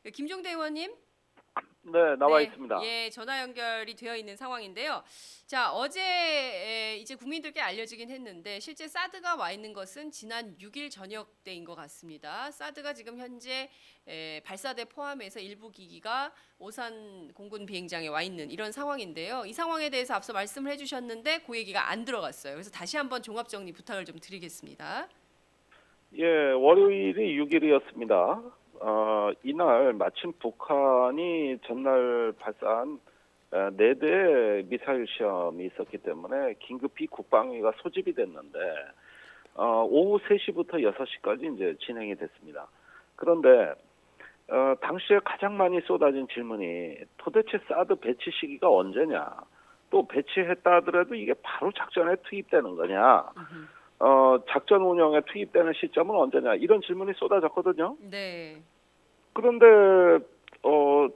김종대 의원님, 네, 나와 네, 있습니다. 예, 전화 연결이 되어 있는 상황인데요. 자, 어제 이제 국민들께 알려지긴 했는데 실제 사드가 와 있는 것은 지난 6일 저녁 때인 것 같습니다. 사드가 지금 현재 발사대 포함해서 일부 기기가 오산 공군 비행장에 와 있는 이런 상황인데요. 이 상황에 대해서 앞서 말씀을 해주셨는데 그 얘기가 안 들어갔어요. 그래서 다시 한번 종합 정리 부탁을 좀 드리겠습니다. 예, 월요일이 6일이었습니다. 이날 마침 북한이 전날 발사한 4대 미사일 시험이 있었기 때문에 긴급히 국방위가 소집이 됐는데 오후 3시부터 6시까지 이제 진행이 됐습니다. 그런데 당시에 가장 많이 쏟아진 질문이 도대체 사드 배치 시기가 언제냐? 또 배치했다 하더라도 이게 바로 작전에 투입되는 거냐? 작전 운영에 투입되는 시점은 언제냐 이런 질문이 쏟아졌거든요. 네. 그런데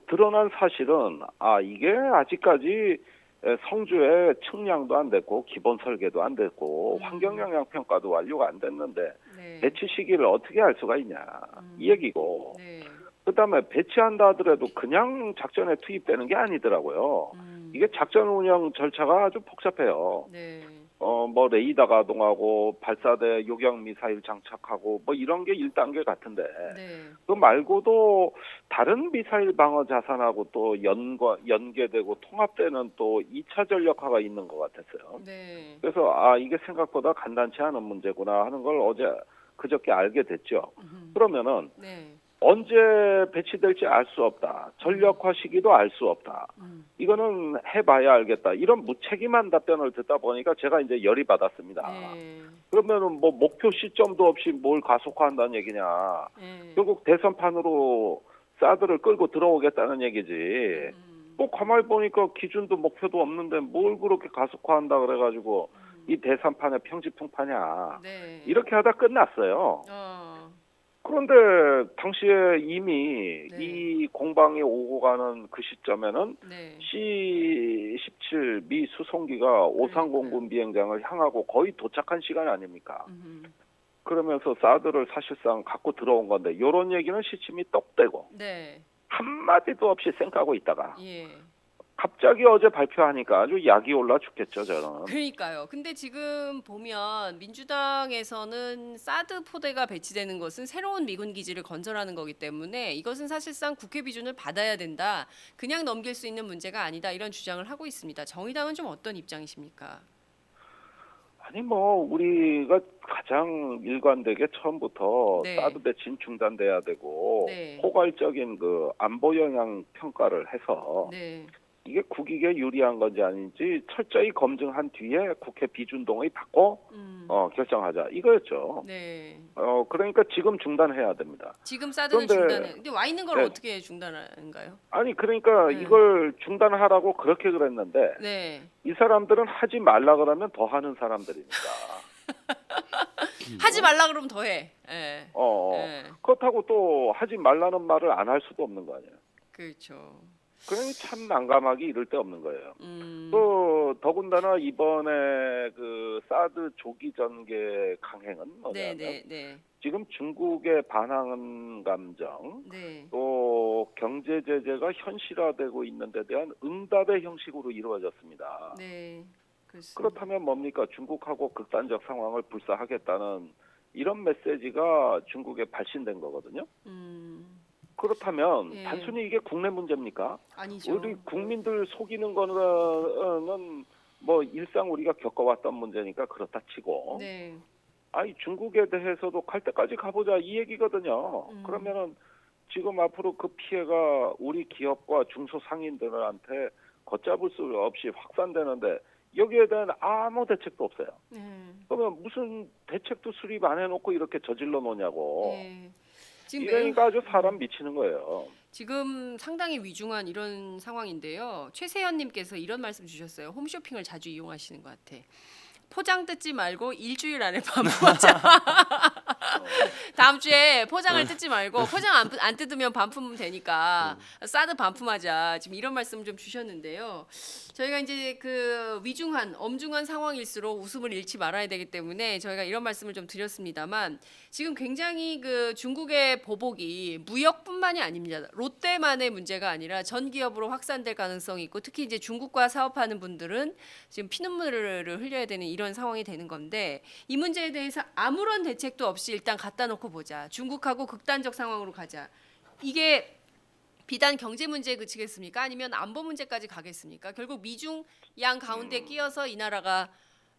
드러난 사실은 이게 아직까지 성주에 측량도 안 됐고 기본 설계도 안 됐고 환경 영향 평가도 완료가 안 됐는데 네. 배치 시기를 어떻게 알 수가 있냐 이 얘기고 네. 그다음에 배치한다 하더라도 그냥 작전에 투입되는 게 아니더라고요. 이게 작전 운영 절차가 아주 복잡해요. 네. 뭐 레이더 가동하고 발사대 요격 미사일 장착하고 뭐 이런 게 1단계 같은데 네. 그 말고도 다른 미사일 방어 자산하고 또 연계되고 통합되는 또 2차 전력화가 있는 것 같았어요. 네. 그래서 이게 생각보다 간단치 않은 문제구나 하는 걸 그저께 알게 됐죠. 그러면은 네. 언제 배치될지 알 수 없다. 전력화 시기도 알 수 없다. 이거는 해봐야 알겠다. 이런 무책임한 답변을 듣다 보니까 제가 이제 열이 받았습니다. 네. 그러면은 뭐 목표 시점도 없이 뭘 가속화한다는 얘기냐. 네. 결국 대선판으로 사드를 끌고 들어오겠다는 얘기지. 뭐 가만히 보니까 기준도 목표도 없는데 뭘 그렇게 가속화한다 그래가지고 이 대선판의 평지풍파냐. 네. 이렇게 하다 끝났어요. 어. 그런데 당시에 이미 네. 이 공방이 오고 가는 그 시점에는 네. C-17 미 수송기가 오산 공군 비행장을 향하고 거의 도착한 시간 아닙니까? 그러면서 사드를 사실상 갖고 들어온 건데 이런 얘기는 시침이 똑대고 네. 한마디도 없이 쌩까고 있다가 예. 갑자기 어제 발표하니까 아주 약이 올라 죽겠죠, 저는. 그러니까요. 근데 지금 보면 민주당에서는 사드 포대가 배치되는 것은 새로운 미군 기지를 건설하는 거기 때문에 이것은 사실상 국회 비준을 받아야 된다. 그냥 넘길 수 있는 문제가 아니다. 이런 주장을 하고 있습니다. 정의당은 좀 어떤 입장이십니까? 아니 뭐 우리가 가장 일관되게 처음부터 네. 사드 배치는 중단돼야 되고 네. 포괄적인 그 안보 영향 평가를 해서 네. 이게 국익에 유리한 건지 아닌지 철저히 검증한 뒤에 국회 비준 동의 받고 결정하자 이거였죠. 네. 그러니까 지금 중단해야 됩니다. 지금 사드는 그런데 중단해. 근데 와 있는 걸 네, 어떻게 중단하는가요? 아니 그러니까 네. 이걸 중단하라고 그렇게 그랬는데 네. 이 사람들은 하지 말라 그러면 더 하는 사람들이니까. 하지 말라 그러면 더 해. 예. 예. 그렇다고 또 하지 말라는 말을 안 할 수도 없는 거 아니에요. 그렇죠. 그러니 참 난감하기 이를 데 없는 거예요. 음. 또 더군다나 이번에 그 사드 조기 전개 강행은 네, 뭐냐면 네, 네. 지금 중국의 반항 감정 네. 또 경제 제재가 현실화되고 있는 데 대한 응답의 형식으로 이루어졌습니다. 네. 그렇습니다. 그렇다면 뭡니까? 중국하고 극단적 상황을 불사하겠다는 이런 메시지가 중국에 발신된 거거든요. 그렇다면 예. 단순히 이게 국내 문제입니까? 아니죠. 우리 국민들 속이는 거는 뭐 일상 우리가 겪어왔던 문제니까 그렇다 치고 네. 중국에 대해서도 갈 때까지 가보자 이 얘기거든요. 그러면은 지금 앞으로 그 피해가 우리 기업과 중소상인들한테 걷잡을 수 없이 확산되는데 여기에 대한 아무 대책도 없어요. 그러면 무슨 대책도 수립 안 해놓고 이렇게 저질러 놓냐고. 네. 지금 이러니까 아주 사람 미치는 거예요. 지금 상당히 위중한 이런 상황인데요. 최세현님께서 이런 말씀 주셨어요. 홈쇼핑을 자주 이용하시는 것 같아. 포장 뜯지 말고 일주일 안에 반품하자. 다음 주에 포장을 뜯지 말고 포장 안 뜯으면 반품 되니까 사드 반품하자. 지금 이런 말씀 좀 주셨는데요. 저희가 이제 그 위중한 엄중한 상황일수록 웃음을 잃지 말아야 되기 때문에 저희가 이런 말씀을 좀 드렸습니다만 지금 굉장히 그 중국의 보복이 무역뿐만이 아닙니다. 롯데만의 문제가 아니라 전 기업으로 확산될 가능성이 있고 특히 이제 중국과 사업하는 분들은 지금 피눈물을 흘려야 되는 이런 상황이 되는 건데 이 문제에 대해서 아무런 대책도 없이 일단 갖다 놓고 보자. 중국하고 극단적 상황으로 가자. 이게 비단 경제 문제에 그치겠습니까? 아니면 안보 문제까지 가겠습니까? 결국 미중 양 가운데 끼어서 이 나라가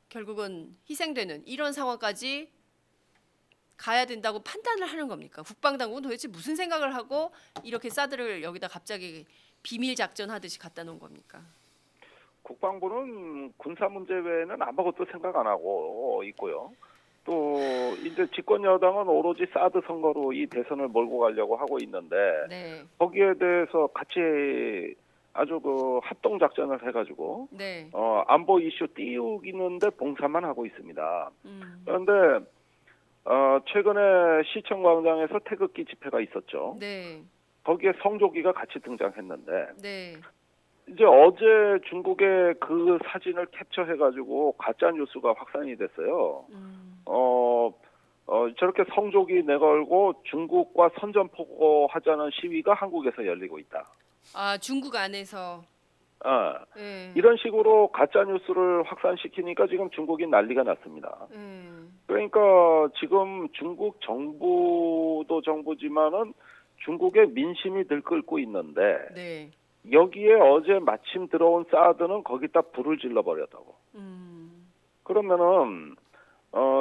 결국은 희생되는 이런 상황까지 가야 된다고 판단을 하는 겁니까? 국방당국은 도대체 무슨 생각을 하고 이렇게 사드를 여기다 갑자기 비밀 작전 하듯이 갖다 놓은 겁니까? 국방부는 군사 문제 외에는 아무것도 생각 안 하고 있고요. 또 이제 집권 여당은 오로지 사드 선거로 이 대선을 몰고 가려고 하고 있는데 네, 거기에 대해서 같이 아주 그 합동 작전을 해가지고 네, 안보 이슈 띄우기는데 봉사만 하고 있습니다. 음, 그런데 최근에 시청광장에서 태극기 집회가 있었죠. 네, 거기에 성조기가 같이 등장했는데 네, 이제 어제 중국의 그 사진을 캡처해가지고 가짜 뉴스가 확산이 됐어요. 저렇게 성조기 내걸고 중국과 선전포고하자는 시위가 한국에서 열리고 있다. 아 중국 안에서, 예, 이런 식으로 가짜 뉴스를 확산시키니까 지금 중국이 난리가 났습니다. 예, 그러니까 지금 중국 정부도 정부지만은 중국의 민심이 들끓고 있는데 네, 여기에 어제 마침 들어온 사드는 거기다 불을 질러 버렸다고. 그러면은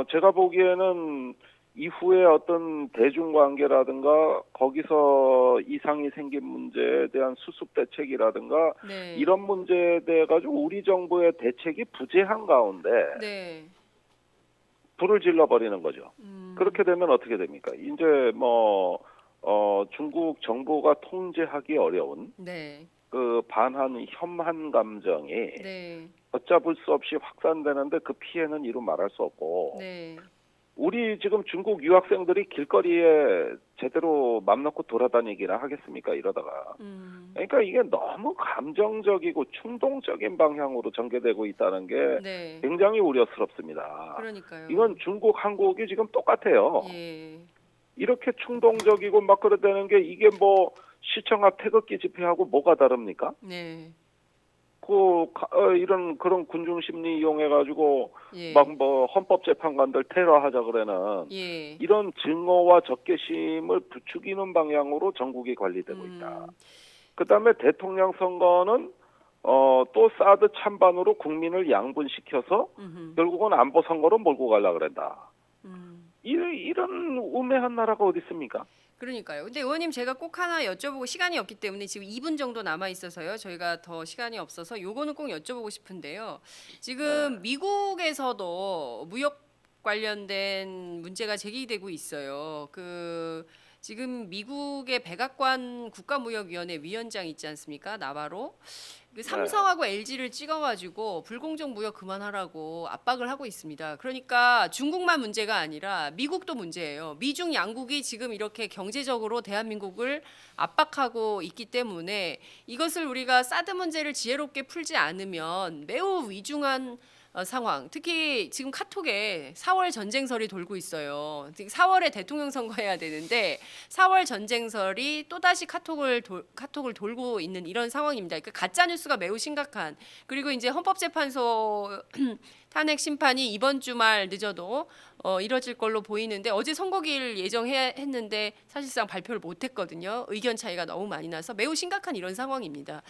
제가 보기에는 이후에 어떤 대중관계라든가 거기서 이상이 생긴 문제에 대한 수습 대책이라든가 네, 이런 문제에 대해 가지고 우리 정부의 대책이 부재한 가운데 네, 불을 질러 버리는 거죠. 그렇게 되면 어떻게 됩니까? 이제 뭐 중국 정부가 통제하기 어려운 네, 그 반한 혐한 감정이 네, 걷잡을 수 없이 확산되는데 그 피해는 이루 말할 수 없고 네, 우리 지금 중국 유학생들이 길거리에 제대로 맘 놓고 돌아다니기나 하겠습니까 이러다가 그러니까 이게 너무 감정적이고 충동적인 방향으로 전개되고 있다는 게 네, 굉장히 우려스럽습니다. 그러니까요. 이건 중국 한국이 지금 똑같아요. 예, 이렇게 충동적이고 막 그러다는 게 이게 뭐 시청 앞 태극기 집회하고 뭐가 다릅니까? 네, 이런 그런 군중 심리 이용해 가지고 예, 막 뭐 헌법재판관들 테러하자 그러는 예, 이런 증오와 적개심을 부추기는 방향으로 전국이 관리되고 있다. 그다음에 대통령 선거는 또 사드 찬반으로 국민을 양분시켜서 결국은 안보 선거로 몰고 가려고 그런다. 이런 우매한 나라가 어디 있습니까? 그러니까요. 근데 의원님 제가 꼭 하나 여쭤보고 시간이 없기 때문에 지금 2분 정도 남아 있어서요. 저희가 더 시간이 없어서 요거는 꼭 여쭤보고 싶은데요. 지금 미국에서도 무역 관련된 문제가 제기되고 있어요. 그 지금 미국의 백악관 국가무역위원회 위원장 있지 않습니까? 나바로. 그 삼성하고 LG를 찍어가지고 불공정 무역 그만하라고 압박을 하고 있습니다. 그러니까 중국만 문제가 아니라 미국도 문제예요. 미중 양국이 지금 이렇게 경제적으로 대한민국을 압박하고 있기 때문에 이것을 우리가 사드 문제를 지혜롭게 풀지 않으면 매우 위중한 상황. 특히 지금 카톡에 4월 전쟁설이 돌고 있어요. 4월에 대통령 선거해야 되는데 4월 전쟁설이 또다시 카톡을 돌고 있는 이런 상황입니다. 그러니까 가짜 뉴스가 매우 심각한. 그리고 이제 헌법재판소 탄핵 심판이 이번 주말 늦어도 이뤄질 걸로 보이는데 어제 선고기일 예정했는데 사실상 발표를 못했거든요. 의견 차이가 너무 많이 나서 매우 심각한 이런 상황입니다.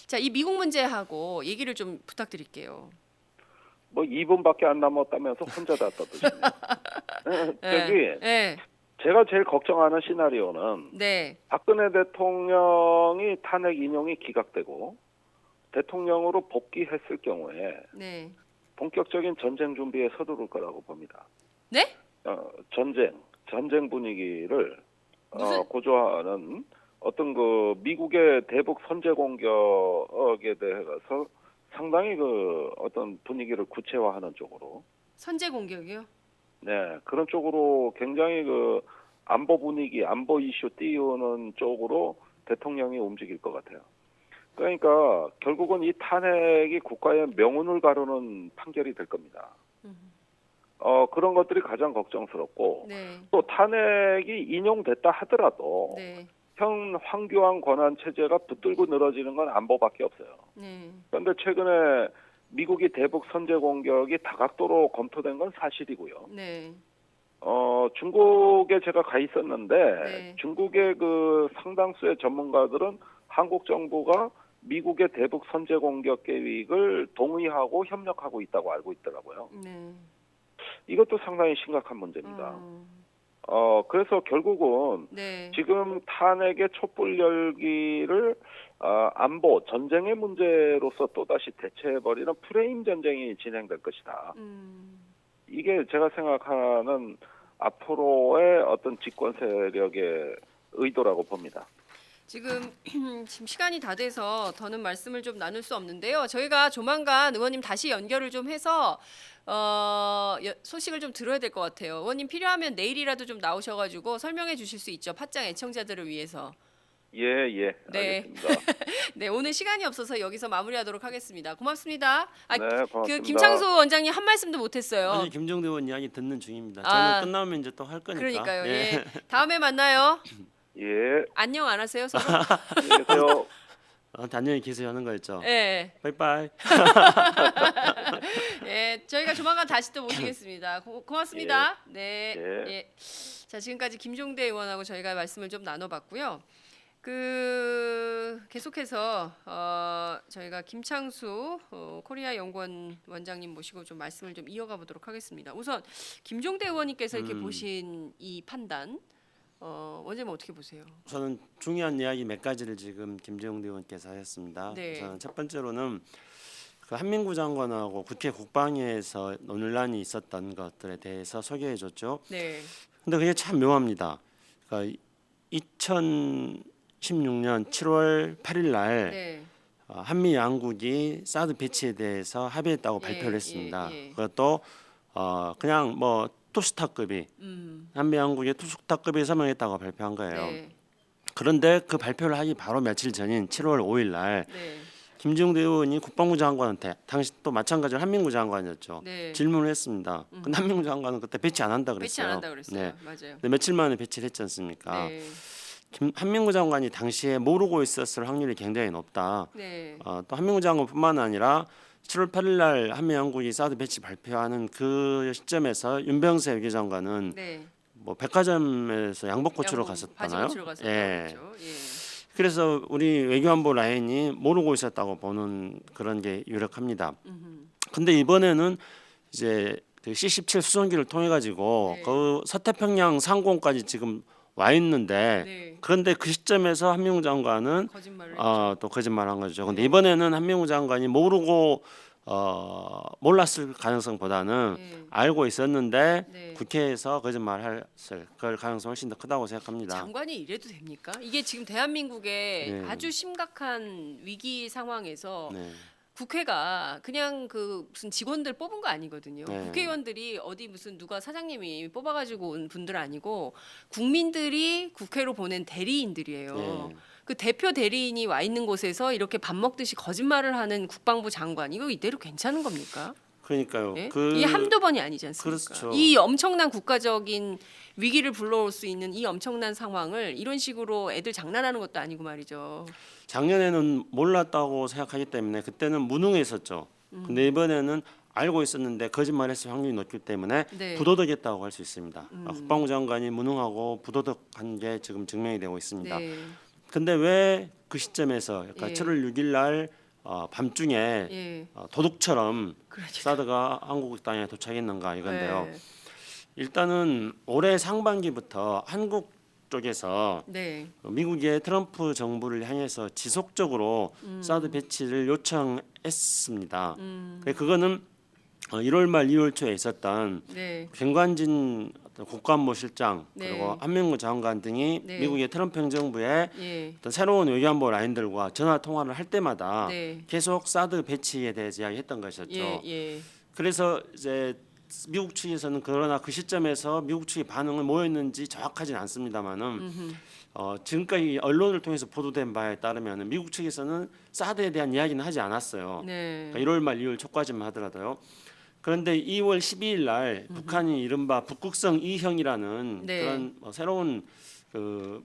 자, 이 미국 문제하고 얘기를 좀 부탁드릴게요. 뭐 2분밖에 안 남았다면서 혼자 다 떠드시네요. 저기 네, 제가 제일 걱정하는 시나리오는 네, 박근혜 대통령이 탄핵 인용이 기각되고 대통령으로 복귀했을 경우에 네, 본격적인 전쟁 준비에 서두를 거라고 봅니다. 네? 전쟁 분위기를 무슨 고조하는 어떤 그 미국의 대북 선제 공격에 대해서 상당히 그 어떤 분위기를 구체화하는 쪽으로. 선제 공격이요? 네, 그런 쪽으로 굉장히 그 안보 분위기, 안보 이슈 띄우는 쪽으로 대통령이 움직일 것 같아요. 그러니까 결국은 이 탄핵이 국가의 명운을 가르는 판결이 될 겁니다. 그런 것들이 가장 걱정스럽고 네. 또 탄핵이 인용됐다 하더라도 네. 현 황교안 권한 체제가 붙들고 늘어지는 건 안보밖에 없어요. 네. 그런데 최근에 미국이 대북 선제 공격이 다각도로 검토된 건 사실이고요. 네. 중국에 제가 가 있었는데 네. 중국의 그 상당수의 전문가들은 한국 정부가 미국의 대북 선제 공격 계획을 동의하고 협력하고 있다고 알고 있더라고요. 네. 이것도 상당히 심각한 문제입니다. 그래서 결국은 네. 지금 탄핵의 촛불 열기를 안보, 전쟁의 문제로서 또다시 대체해버리는 프레임 전쟁이 진행될 것이다. 이게 제가 생각하는 앞으로의 어떤 집권 세력의 의도라고 봅니다. 지금 시간이 다 돼서 더는 말씀을 좀 나눌 수 없는데요. 저희가 조만간 의원님 다시 연결을 좀 해서 소식을 좀 들어야 될 것 같아요. 의원님 필요하면 내일이라도 좀 나오셔가지고 설명해 주실 수 있죠. 팟짱 애청자들을 위해서. 예, 네. 알겠습니다. 네, 오늘 시간이 없어서 여기서 마무리하도록 하겠습니다. 고맙습니다. 네, 고맙습니다. 그 김창수 원장님 한 말씀도 못했어요. 아니 김정대 의원 이야기 듣는 중입니다. 아, 저는 끝나면 이제 또 할 거니까. 그러니까요. 예. 예. 다음에 만나요. 예, 안녕 안 하세요, 서로? 안녕히 계세요. 안녕히 계세요 하는 거였죠. 예. 빠이빠이. 예, 저희가 조만간 다시 또 모시겠습니다. 고맙습니다. 네. 예. 예. 자, 지금까지 김종대 의원하고 저희가 말씀을 좀 나눠봤고요. 계속해서 저희가 김창수 코리아 연구원 원장님 모시고 좀 말씀을 좀 이어가 보도록 하겠습니다. 우선 김종대 의원님께서 이렇게 보신 이 판단, 원장님 어떻게 보세요? 저는 중요한 이야기 몇 가지를 지금 김정대 의원께서 하셨습니다. 네. 우선 첫 번째로는 그 한민구 장관하고 국회 국방위에서 논란이 있었던 것들에 대해서 소개해줬죠. 네. 근데 그게 참 묘합니다. 그러니까 2016년 7월 8일 날 네. 한미 양국이 사드 배치에 대해서 합의했다고 예, 발표를 했습니다. 예, 예. 그것도 그냥 뭐 투스타급이 한미 양국의 투스타급이 서명했다고 발표한 거예요. 네. 그런데 그 발표를 하기 바로 며칠 전인 7월 5일 날 네. 김정대 의원이 국방부 장관한테 당시 또 마찬가지로 한민구 장관이었죠. 네. 질문을 했습니다. 근데 한민구 장관은 그때 배치 안 한다 배치 그랬어요. 안 한다 그랬어요. 네. 맞아요. 근데 며칠 만에 배치를 했지 않습니까? 네. 한민구 장관이 당시에 모르고 있었을 확률이 굉장히 높다. 네. 또 한민구 장관뿐만 아니라 7월 8일 날 한미 양국이 사드 배치 발표하는 그 시점에서 윤병세 외교장관은 네. 뭐 백화점에서 양복 고추로 바지 갔었잖아요. 고치러 갔었죠. 예. 예. 그래서 우리 외교안보 라인이 모르고 있었다고 보는 그런 게 유력합니다. 근데 이번에는 이제 그 C-17 수송기를 통해 가지고 네. 그 서태평양 상공까지 지금 와 있는데 네. 그런데 그 시점에서 한민구 장관은 거짓말을 또 거짓말한 거죠. 근데 네. 이번에는 한민구 장관이 모르고 몰랐을 가능성보다는 네. 알고 있었는데 네. 국회에서 거짓말했을 그 가능성이 훨씬 더 크다고 생각합니다. 장관이 이래도 됩니까? 이게 지금 대한민국의 네. 아주 심각한 위기 상황에서 네. 국회가 그냥 그 무슨 직원들 뽑은 거 아니거든요. 네. 국회의원들이 어디 무슨 누가 사장님이 뽑아가지고 온 분들 아니고 국민들이 국회로 보낸 대리인들이에요. 네. 그 대표 대리인이 와 있는 곳에서 이렇게 밥 먹듯이 거짓말을 하는 국방부 장관 이거 이대로 괜찮은 겁니까? 그러니까요. 예? 그 이게 한두 번이 아니지 않습니까? 그렇죠. 이 엄청난 국가적인 위기를 불러올 수 있는 이 엄청난 상황을 이런 식으로 애들 장난하는 것도 아니고 말이죠. 작년에는 몰랐다고 생각하기 때문에 그때는 무능했었죠. 근데 이번에는 알고 있었는데 거짓말했을 확률이 높기 때문에 네. 부도덕했다고 할 수 있습니다. 국방부 장관이 무능하고 부도덕한 게 지금 증명이 되고 있습니다. 네. 근데 왜 그 시점에서 그러니까 예. 7월 6일 날 밤중에 예. 도둑처럼 그러니까. 사드가 한국 땅에 도착했는가 이건데요. 네. 일단은 올해 상반기부터 한국 쪽에서 네. 미국의 트럼프 정부를 향해서 지속적으로 사드 배치를 요청했습니다. 그거는 1월 말 2월 초에 있었던 네. 김관진 국가안보 실장 네. 그리고 한민구 장관 등이 네. 미국의 트럼프 행정부의 예. 어떤 새로운 외교안보 라인들과 전화 통화를 할 때마다 네. 계속 사드 배치에 대해서 이야기했던 것이었죠. 예. 그래서 이제 미국 측에서는 그러나 그 시점에서 미국 측의 반응은 뭐였는지 정확하지는 않습니다만은 지금까지 언론을 통해서 보도된 바에 따르면 미국 측에서는 사드에 대한 이야기는 하지 않았어요. 네. 그러니까 1월 말 2월 초까지만 하더라도요. 그런데 2월 12일 날 북한이 이른바 북극성 2형이라는 네. 그런 새로운 그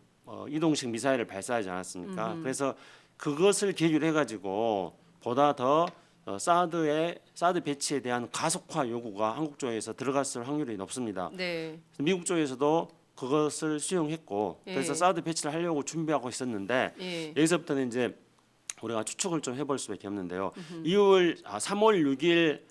이동식 미사일을 발사하지 않았습니까? 그래서 그것을 계기로 해가지고 보다 더 사드 배치에 대한 가속화 요구가 한국 쪽에서 들어갔을 확률이 높습니다. 네. 미국 쪽에서도 그것을 수용했고 예. 그래서 사드 배치를 하려고 준비하고 있었는데 예. 여기서부터는 이제 우리가 추측을 좀 해볼 수밖에 없는데요. 3월 6일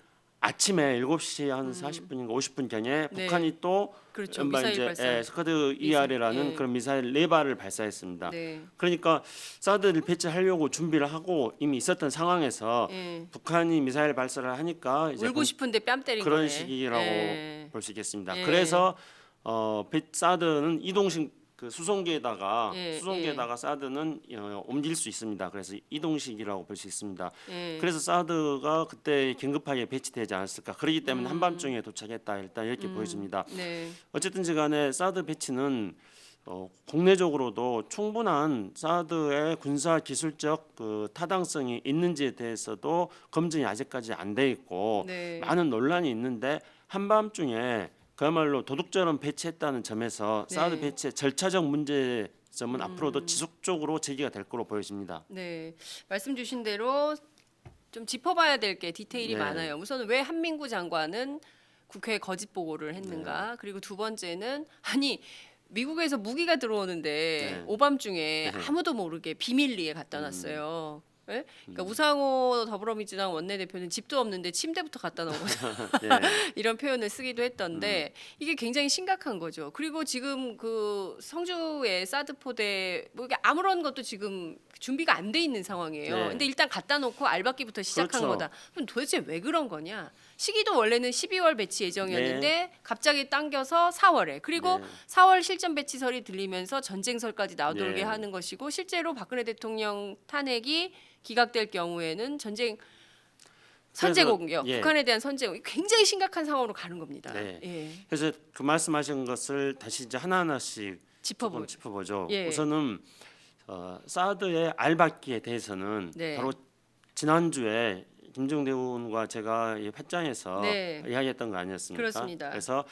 아침에 7시 한 40분인가 50분경에 네. 북한이 또 그렇죠. 연말 미사일 이제 발사. 스커드 ER이라는 예. 그런 미사일 4발을 발사했습니다. 네. 그러니까 사드를 배치하려고 준비를 하고 이미 있었던 상황에서 예. 북한이 미사일 발사를 하니까 이제 울고 싶은데 뺨 때린 그런 거네. 시기라고 예. 볼 수 있겠습니다. 예. 그래서 사드는 이동식 그 수송기에다가 예, 사드는 옮길 수 있습니다. 그래서 이동식이라고 볼 수 있습니다. 예. 그래서 사드가 그때 긴급하게 배치되지 않았을까. 그러기 때문에 한밤중에 도착했다. 일단 이렇게 보여집니다. 네. 어쨌든지간에 사드 배치는 국내적으로도 충분한 사드의 군사 기술적 그 타당성이 있는지에 대해서도 검증이 아직까지 안 돼 있고 네. 많은 논란이 있는데 한밤중에 그야말로 도둑처럼 배치했다는 점에서 네. 사드 배치의 절차적 문제점은 앞으로도 지속적으로 제기가 될 거로 보여집니다. 네. 말씀 주신 대로 좀 짚어봐야 될 게 디테일이 네. 많아요. 우선 왜 한민구 장관은 국회에 거짓 보고를 네. 했는가? 그리고 두 번째는 아니 미국에서 무기가 들어오는데 네. 오밤중에 네. 아무도 모르게 비밀리에 갖다 놨어요. 예? 그러니까 우상호 더불어민주당 원내대표는 집도 없는데 침대부터 갖다 놓은 거죠. 예. 이런 표현을 쓰기도 했던데 이게 굉장히 심각한 거죠. 그리고 지금 그 성주의 사드 포대 뭐 이게 아무런 것도 지금 준비가 안 돼 있는 상황이에요. 네. 근데 일단 갖다 놓고 알박기부터 시작한 그렇죠. 거다. 그럼 도대체 왜 그런 거냐? 시기도 원래는 12월 배치 예정이었는데 갑자기 당겨서 4월에 그리고 네. 4월 실전 배치설이 들리면서 전쟁설까지 나돌게 네. 하는 것이고 실제로 박근혜 대통령 탄핵이 기각될 경우에는 전쟁 선제 그래서, 공격, 예. 북한에 대한 선제 공격 굉장히 심각한 상황으로 가는 겁니다. 네. 예. 그래서 그 말씀하신 것을 다시 이제 하나하나씩 조금 짚어보죠. 예. 우선은 사드의 알박기에 대해서는 네. 바로 지난주에 김정대 의원과 제가 이 회장에서 네. 이야기했던 거 아니었습니까? 그렇습니다. 그래서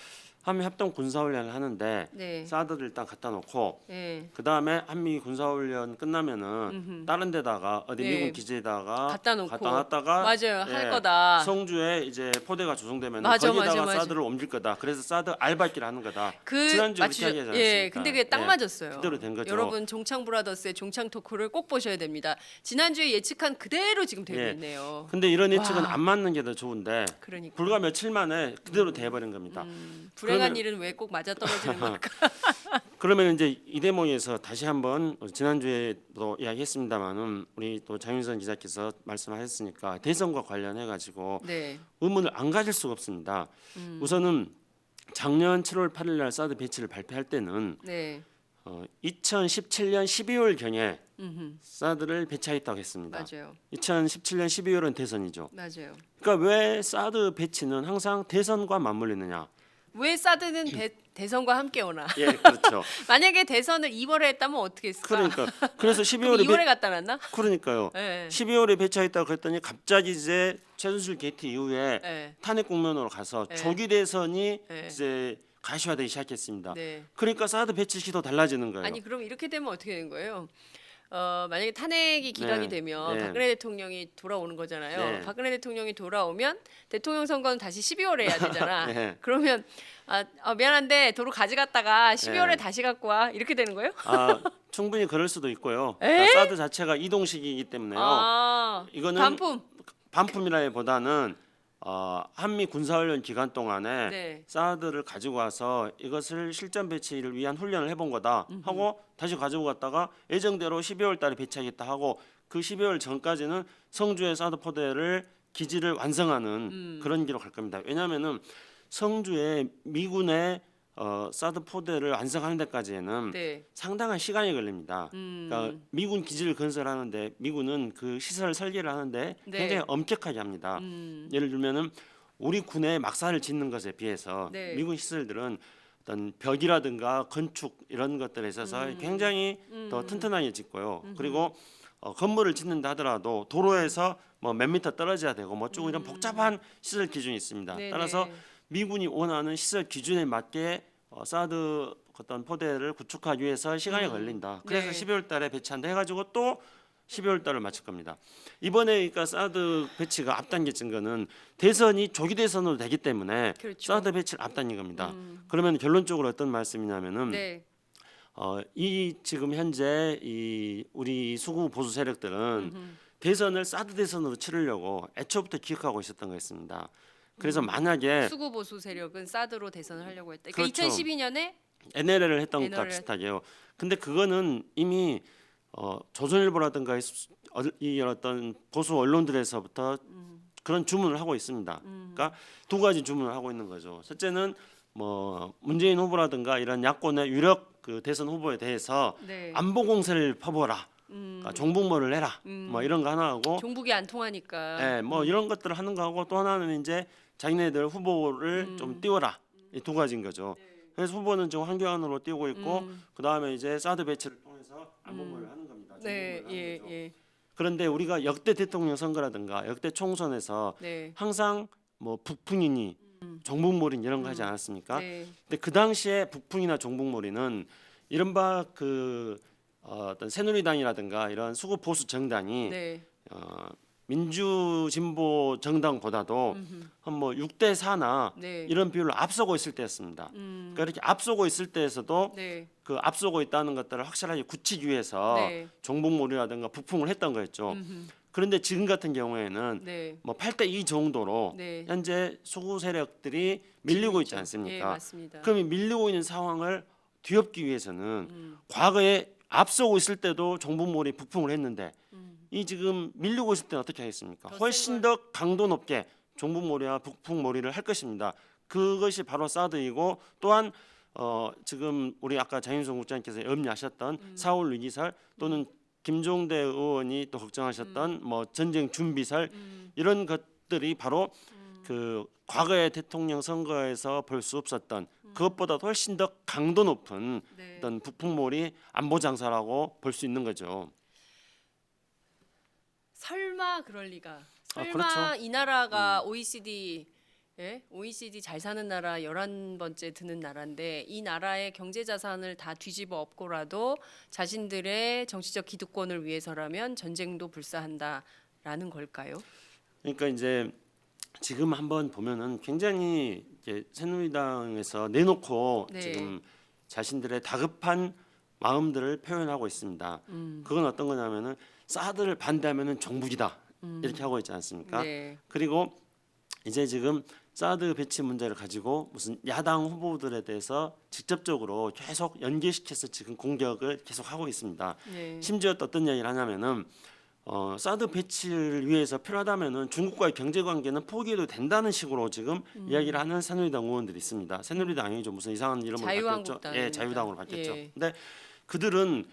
한미 합동 군사훈련을 하는데 네. 사드를 일단 갖다 놓고 예. 그 다음에 한미 군사훈련 끝나면은 다른 데다가 어디 네. 미군 기지에다가 갖다 놓고 놨다가 맞아요. 예, 할 거다. 성주에 이제 포대가 조성되면 맞아, 거기다가 맞아. 사드를 옮길 거다. 그래서 사드 알박기를 하는 거다. 그 지난주에 맞추죠. 그렇게 하지 예, 않았습니까? 근데 그게 딱 예, 맞았어요. 그대로 된 거죠. 여러분 종창 브라더스의 종창 토크를 꼭 보셔야 됩니다. 지난주에 예측한 그대로 지금 되고 예. 있네요. 근데 이런 예측은 와. 안 맞는 게 더 좋은데 그러니까 불과 며칠 만에 그대로 돼버린 겁니다. 불행한 그러면- 일은 왜 꼭 맞아 떨어지는 걸까? 그러면 이제 이 대목에서 다시 한번 지난주에도 이야기했습니다만은 우리 또 장윤선 기자께서 말씀하셨으니까 대선과 관련해 가지고 네. 의문을 안 가질 수가 없습니다. 우선은 작년 7월 8일 날 사드 배치를 발표할 때는 네. 2017년 12월 경에 음흠. 사드를 배치하겠다고 했습니다. 맞아요. 2017년 12월은 대선이죠. 맞아요. 그러니까 왜 사드 배치는 항상 대선과 맞물리느냐? 왜 사드는 대선과 함께 오나? 예, 그렇죠. 만약에 대선을 2월에 했다면 어떻게 했을까? 그러니까 그래서 그럼 12월에 2월에 갖다 놨나? 그러니까요. 예. 12월에 배치하겠다고 그랬더니 갑자기 이제 최순실 게이트 이후에 예. 탄핵 국면으로 가서 네. 조기 대선이 네. 이제 가시화되기 시작했습니다. 네. 그러니까 사드 배치 시도 달라지는 거예요. 아니 그럼 이렇게 되면 어떻게 되는 거예요? 만약에 탄핵이 기각이 네. 되면 네. 박근혜 대통령이 돌아오는 거잖아요. 네. 박근혜 대통령이 돌아오면 대통령 선거는 다시 12월에 해야 되잖아. 네. 그러면 미안한데 도로 가져갔다가 12월에 네. 다시 갖고 와 이렇게 되는 거예요? 충분히 그럴 수도 있고요. 에? 그러니까 사드 자체가 이동식이기 때문에요. 이거는 반품. 반품이라기보다는 한미 군사훈련 기간 동안에 네. 사드를 가지고 와서 이것을 실전 배치를 위한 훈련을 해본 거다 하고 다시 가지고 갔다가 예정대로 12월 달에 배치하겠다 하고 그 12월 전까지는 성주의 사드 포대를 기지를 완성하는 그런 길로 갈 겁니다. 왜냐하면은 성주에 미군의 사드 포대를 완성하는 데까지는 네. 상당한 시간이 걸립니다. 그러니까 미군 기지를 건설하는데 미군은 그 시설 설계를 하는데 네. 굉장히 엄격하게 합니다. 음. 예를 들면은 우리 군의 막사를 짓는 것에 비해서 네. 미군 시설들은 어떤 벽이라든가 건축 이런 것들에 있어서 굉장히 더 튼튼하게 짓고요. 그리고 건물을 짓는다 하더라도 도로에서 뭐 몇 미터 떨어져야 되고 뭐 쭉 이런 복잡한 시설 기준이 있습니다. 네네. 따라서 미군이 원하는 시설 기준에 맞게 사드 어떤 포대를 구축하기 위해서 시간이 걸린다. 그래서 네. 12월 달에 배치한다 해가지고 또 12월 달을 마칠 겁니다. 이번에 그러니까 사드 배치가 앞당겨진 거는 대선이 조기 대선으로 되기 때문에 그렇죠. 사드 배치를 앞당긴 겁니다. 그러면 결론적으로 어떤 말씀이냐면은 네. 이 지금 현재 이 우리 수구 보수 세력들은 대선을 사드 대선으로 치르려고 애초부터 기획하고 있었던 거였습니다. 그래서 만약에 수구 보수 세력은 사드로 대선을 하려고 했다. 그러니까 그렇죠. 2012년에 NLL을 했던 것과 NLL. 비슷하게요. 근데 그거는 이미 조선일보라든가 이 어떤 보수 언론들에서부터 그런 주문을 하고 있습니다. 그러니까 두 가지 주문을 하고 있는 거죠. 첫째는 뭐 문재인 후보라든가 이런 야권의 유력 그 대선 후보에 대해서 네. 안보 공세를 퍼부어라, 그러니까 종북몰을 해라, 뭐 이런 거 하나 하고, 종북이 안 통하니까. 뭐 이런 것들을 하는 거 하고 또 하나는 이제 자기네들 후보를 좀 띄워라, 이 두 가지인 거죠. 그래서 후보는 지금 한교안으로 띄우고 있고 그 다음에 이제 사드 배치를 통해서 안보몰을 하는 겁니다. 네, 종북몰을 하는 예, 거죠. 예. 그런데 우리가 역대 대통령 선거라든가 역대 총선에서 네. 항상 뭐 북풍이니 종북몰인 이런 거 하지 않았습니까? 네. 근데 그 당시에 북풍이나 종북몰이는 이른바 그 어떤 새누리당이라든가 이런 수구 보수 정당이 네. 민주 진보 정당보다도 한 뭐 6대 4나 네. 이런 비율로 앞서고 있을 때였습니다. 그러니까 이렇게 앞서고 있을 때에서도 네. 그 앞서고 있다는 것들을 확실하게 굳히기 위해서 네. 종북몰이라든가 북풍을 했던 거였죠. 그런데 지금 같은 경우에는 네. 뭐 8대 2 정도로 네. 현재 수구 세력들이 밀리고 있지 예, 않습니까? 맞습니다. 그럼 이 밀리고 있는 상황을 뒤엎기 위해서는 과거에 앞서고 있을 때도 종북몰이 북풍을 했는데 이 지금 밀리고 있을 때는 어떻게 하겠습니까? 더 훨씬 센 더 강도 높게 종북몰이와 북풍몰이를 할 것입니다. 그것이 바로 사드이고 또한 지금 우리 아까 장윤성 국장님께서 염려하셨던 4월 위기설 또는 김종대 의원이 또 걱정하셨던 뭐 전쟁 준비설 이런 것들이 바로 그 과거의 대통령 선거에서 볼 수 없었던 그것보다 훨씬 더 강도 높은 네. 어떤 북풍몰이 안보 장사라고 볼 수 있는 거죠. 설마 그럴 리가. 설마 그렇죠. 이 나라가 OECD 잘 사는 나라 11번째 드는 나라인데 이 나라의 경제 자산을 다 뒤집어 엎고라도 자신들의 정치적 기득권을 위해서라면 전쟁도 불사한다라는 걸까요? 그러니까 이제 지금 한번 보면은 굉장히 이제 새누리당에서 내놓고 네. 지금 자신들의 다급한 마음들을 표현하고 있습니다. 그건 어떤 거냐면은 사드를 반대하면은 종북이다 이렇게 하고 있지 않습니까? 네. 그리고 이제 지금 사드 배치 문제를 가지고 무슨 야당 후보들에 대해서 직접적으로 계속 연계시켜서 지금 공격을 계속 하고 있습니다. 네. 심지어 또 어떤 이야기를 하냐면은 사드 배치를 위해서 필요하다면은 중국과의 경제 관계는 포기해도 된다는 식으로 지금 이야기를 하는 새누리당 의원들이 있습니다. 새누리당이 좀 무슨 이상한 이름으로 바뀌었죠. 자유한국당입니다. 예, 자유당으로 바뀌었죠. 예. 근데 그들은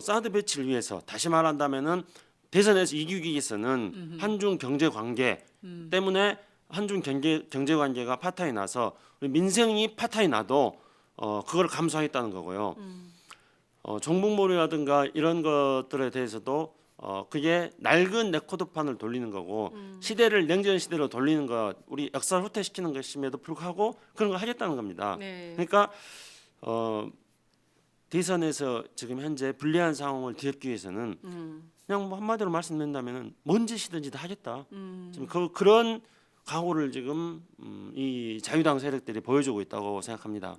사드 배치를 위해서 다시 말한다면은 대선에서 이기기 위해서는 한중 경제 관계 때문에 한중 경제 관계가 파탄이 나서 우리 민생이 파탄이 나도 그걸 감수하겠다는 거고요. 종북몰이라든가 이런 것들에 대해서도 그게 낡은 레코드판을 돌리는 거고 시대를 냉전 시대로 돌리는 것, 우리 역사를 후퇴시키는 것임에도 불구하고 그런 걸 하겠다는 겁니다. 네. 그러니까 대선에서 지금 현재 불리한 상황을 뒤엎기 위해서는 그냥 뭐 한마디로 말씀드린다면은 뭔 짓이든지 다 하겠다. 지금 그런 각오를 지금 이 자유당 세력들이 보여주고 있다고 생각합니다.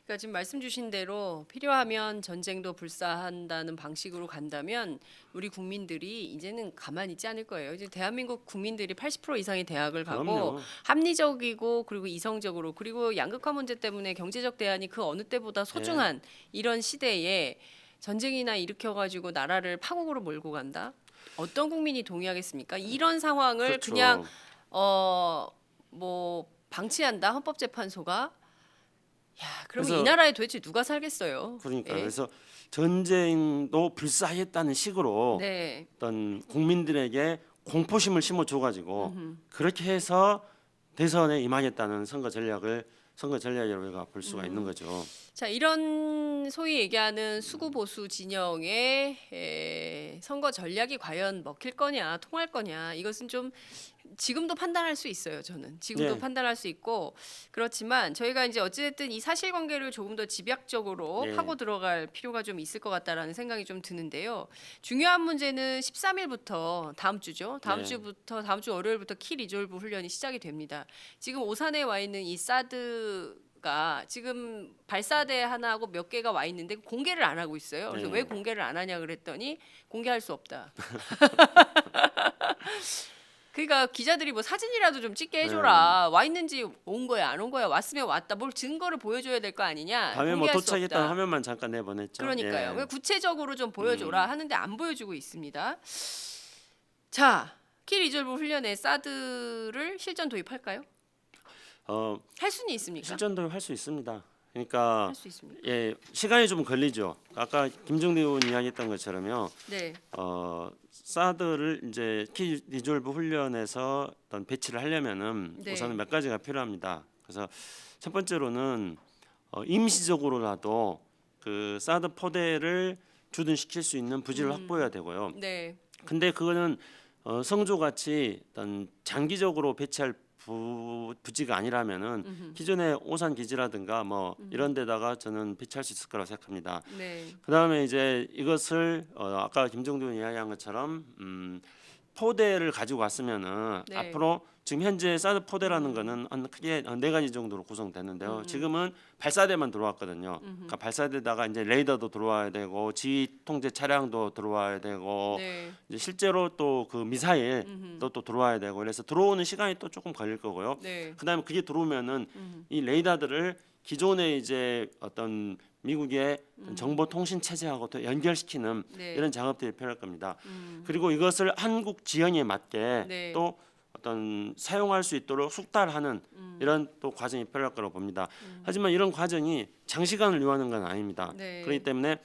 그러니까 지금 말씀 주신 대로 필요하면 전쟁도 불사한다는 방식으로 간다면 우리 국민들이 이제는 가만히 있지 않을 거예요. 이제 대한민국 국민들이 80% 이상이 대학을 가고 그럼요. 합리적이고 그리고 이성적으로 그리고 양극화 문제 때문에 경제적 대안이 그 어느 때보다 소중한 이런 시대에 전쟁이나 일으켜가지고 나라를 파국으로 몰고 간다? 어떤 국민이 동의하겠습니까? 이런 상황을 그렇죠. 그냥 뭐 방치한다 헌법재판소가 야, 그러면 그래서- 이 나라에 도대체 누가 살겠어요? 그러니까 예. 그래서 전쟁도 불사하겠다는 식으로 네. 어떤 국민들에게 공포심을 심어줘가지고 그렇게 해서 대선에 임하겠다는 선거 전략이라고 우리가 볼 수가 있는 거죠. 자, 이런 소위 얘기하는 수구 보수 진영의 선거 전략이 과연 먹힐 거냐, 통할 거냐, 이것은 좀 지금도 판단할 수 있어요. 저는 지금도 네. 판단할 수 있고, 그렇지만 저희가 이제 어찌됐든 이 사실관계를 조금 더 집약적으로 네. 파고 들어갈 필요가 좀 있을 것 같다라는 생각이 좀 드는데요. 중요한 문제는 13일부터 다음 주죠. 다음 네. 주부터 다음 주 월요일부터 키 리졸브 훈련이 시작이 됩니다. 지금 오산에 와 있는 이 사드가 지금 발사대 하나하고 몇 개가 와 있는데 공개를 안 하고 있어요. 그래서 네. 왜 공개를 안 하냐 그랬더니 공개할 수 없다. 그러니까 기자들이 뭐 사진이라도 좀 찍게 해줘라. 와 있는지 온 거야 안 온 거야, 왔으면 왔다. 뭘 증거를 보여줘야 될 거 아니냐. 밤에 뭐 공개할 수 도착했다는 없다. 화면만 잠깐 내보냈죠. 그러니까요. 예. 왜 구체적으로 좀 보여줘라 하는데 안 보여주고 있습니다. 자, 키 리졸브 훈련에 사드를 실전 도입할까요? 할 수는 있습니까? 실전 도입할 수 있습니다. 그러니까 할 수 있습니다. 예, 시간이 좀 걸리죠. 아까 김종대 의원 이야기했던 것처럼요. 네, 사드를 이제 키 리졸브 훈련에서 어떤 배치를 하려면은 네. 우선은 몇 가지가 필요합니다. 그래서 첫 번째로는 임시적으로라도 그 사드 포대를 주둔시킬 수 있는 부지를 확보해야 되고요. 네, 근데 그거는 성주같이 어떤 장기적으로 배치할 부지가 아니라면은 기존의 오산 기지라든가 뭐 이런 데다가 저는 배치할 수 있을 거라고 생각합니다. 네, 그다음에 이제 이것을 아까 김정도 의원이 이야기한 것처럼 포대를 가지고 왔으면은 네. 앞으로 지금 현재 사드 포대라는 거는 한 크게 네 가지 정도로 구성되는데요. 지금은 발사대만 들어왔거든요. 그러니까 발사대다가 이제 레이더도 들어와야 되고 지휘 통제 차량도 들어와야 되고 네. 이제 실제로 또 그 미사일도 또 들어와야 되고 그래서 들어오는 시간이 또 조금 걸릴 거고요. 네. 그다음에 그게 들어오면은 이 레이더들을 기존의 이제 어떤 미국의 정보 통신 체제하고 또 연결시키는 네. 이런 작업들이 필요할 겁니다. 그리고 이것을 한국 지형에 맞게 네. 또 어떤 사용할 수 있도록 숙달하는 이런 또 과정이 필요할 거라고 봅니다. 하지만 이런 과정이 장시간을 요하는 건 아닙니다. 네. 그렇기 때문에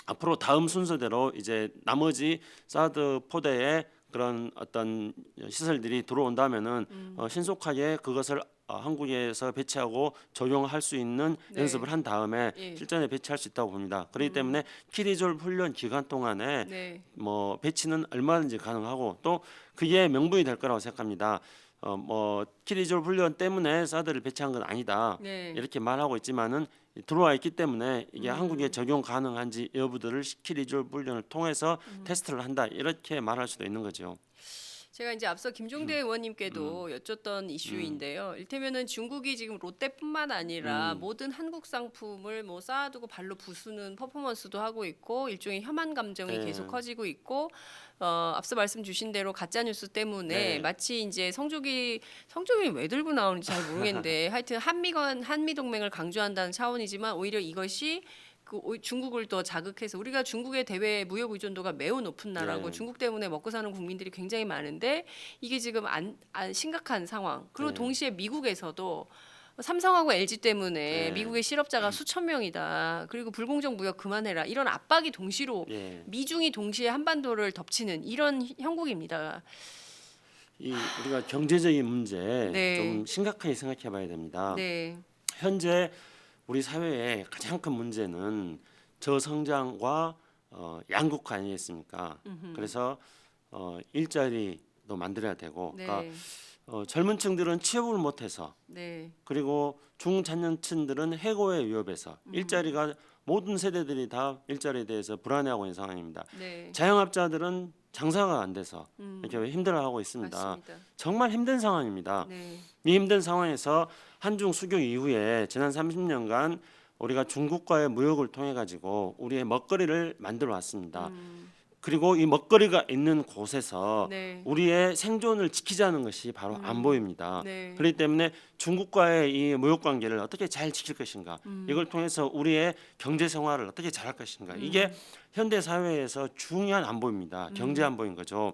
앞으로 다음 순서대로 이제 나머지 사드 포대에 그런 어떤 시설들이 들어온다면은 신속하게 그것을 한국에서 배치하고 적용할 수 있는 네. 연습을 한 다음에 예. 실전에 배치할 수 있다고 봅니다. 그렇기 때문에 키리졸 훈련 기간 동안에 네. 뭐 배치는 얼마든지 가능하고 또 그게 명분이 될 거라고 생각합니다. 뭐 키리졸 훈련 때문에 사드를 배치한 건 아니다. 네. 이렇게 말하고 있지만은 들어와 있기 때문에 이게 한국에 적용 가능한지 여부들을 키리졸 훈련을 통해서 테스트를 한다. 이렇게 말할 수도 있는 거죠. 제가 이제 앞서 김종대 의원님께도 여쭸던 이슈인데요. 일테면은 중국이 지금 롯데뿐만 아니라 모든 한국 상품을 뭐 쌓아두고 발로 부수는 퍼포먼스도 하고 있고 일종의 혐한 감정이 네. 계속 커지고 있고 앞서 말씀 주신 대로 가짜 뉴스 때문에 네. 마치 이제 성조기 왜 들고 나오는지 잘 모르겠는데 하여튼 한미 동맹을 강조한다는 차원이지만 오히려 이것이 중국을 더 자극해서 우리가 중국의 대외 무역 의존도가 매우 높은 나라고 네. 중국 때문에 먹고 사는 국민들이 굉장히 많은데 이게 지금 안 심각한 상황. 그리고 네. 동시에 미국에서도 삼성하고 LG 때문에 네. 미국의 실업자가 수천 명이다. 그리고 불공정 무역 그만해라. 이런 압박이 동시로 예. 미중이 동시에 한반도를 덮치는 이런 형국입니다. 이 우리가 경제적인 문제 네. 좀 심각하게 생각해봐야 됩니다. 네. 현재 우리 사회의 가장 큰 문제는 저성장과 양극화 아니겠습니까? 그래서 일자리도 만들어야 되고, 네. 그러니까 젊은 층들은 취업을 못해서 네. 그리고 중장년층들은 해고의 위협에서 일자리가 모든 세대들이 다 일자리에 대해서 불안해하고 있는 상황입니다. 네. 자영업자들은 장사가 안 돼서 이렇게 힘들어하고 있습니다. 맞습니다. 정말 힘든 상황입니다. 네. 이 힘든 상황에서 한중 수교 이후에 지난 30년간 우리가 중국과의 무역을 통해 가지고 우리의 먹거리를 만들어 왔습니다. 그리고 이 먹거리가 있는 곳에서 네. 우리의 생존을 지키자는 것이 바로 안보입니다. 네. 그렇기 때문에 중국과의 이 무역 관계를 어떻게 잘 지킬 것인가, 이걸 통해서 우리의 경제 생활을 어떻게 잘할 것인가, 이게 현대 사회에서 중요한 안보입니다. 경제 안보인 거죠.